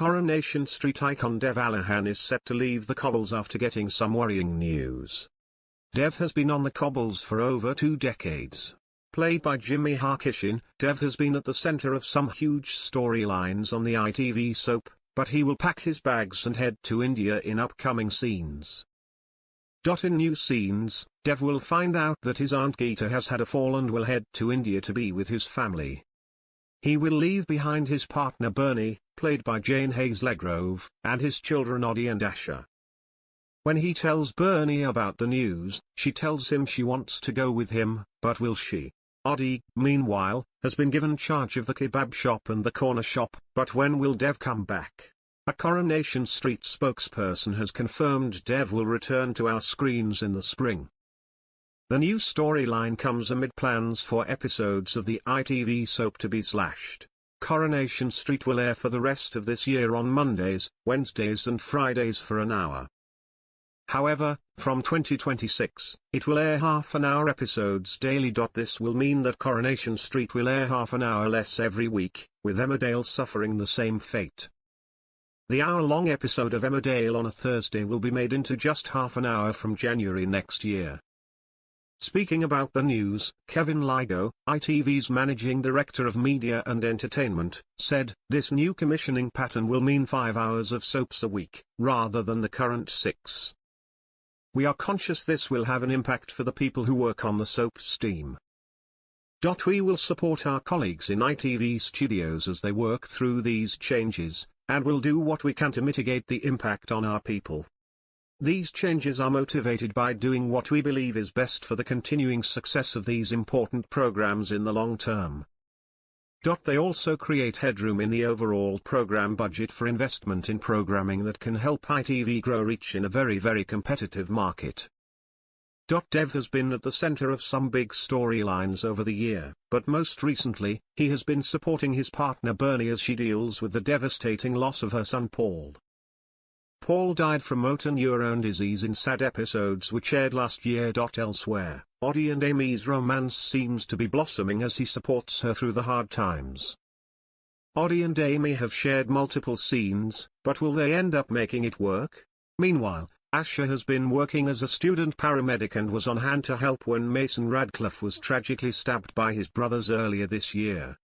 Coronation Street icon Dev Alahan is set to leave the Cobbles after getting some worrying news. Dev has been on the Cobbles for over 2 decades. Played by Jimmy Harkishin, Dev has been at the center of some huge storylines on the ITV soap, but he will pack his bags and head to India in upcoming scenes. In new scenes, Dev will find out that his Aunt Geeta has had a fall and will head to India to be with his family. He will leave behind his partner Bernie, played by Jane Hayes-Legrove, and his children Oddie and Asha. When he tells Bernie about the news, she tells him she wants to go with him, but will she? Oddie, meanwhile, has been given charge of the kebab shop and the corner shop, but when will Dev come back? A Coronation Street spokesperson has confirmed Dev will return to our screens in the spring. The new storyline comes amid plans for episodes of the ITV soap to be slashed. Coronation Street will air for the rest of this year on Mondays, Wednesdays and Fridays for an hour. However, from 2026, it will air half-an-hour episodes daily. This will mean that Coronation Street will air half an hour less every week, with Emmerdale suffering the same fate. The hour-long episode of Emmerdale on a Thursday will be made into just half an hour from January next year. Speaking about the news, Kevin Lygo, ITV's Managing Director of Media and Entertainment, said, "This new commissioning pattern will mean 5 hours of soaps a week, rather than the current 6. We are conscious this will have an impact for the people who work on the soap's team. We will support our colleagues in ITV studios as they work through these changes, and will do what we can to mitigate the impact on our people. These changes are motivated by doing what we believe is best for the continuing success of these important programs in the long term." They also create headroom in the overall program budget for investment in programming that can help ITV grow reach in a very competitive market. Dev has been at the center of some big storylines over the year, but most recently, he has been supporting his partner Bernie as she deals with the devastating loss of her son Paul. Paul died from motor neurone disease in sad episodes which aired last year. Elsewhere, Oddie and Amy's romance seems to be blossoming as he supports her through the hard times. Oddie and Amy have shared multiple scenes, but will they end up making it work? Meanwhile, Asha has been working as a student paramedic and was on hand to help when Mason Radcliffe was tragically stabbed by his brothers earlier this year.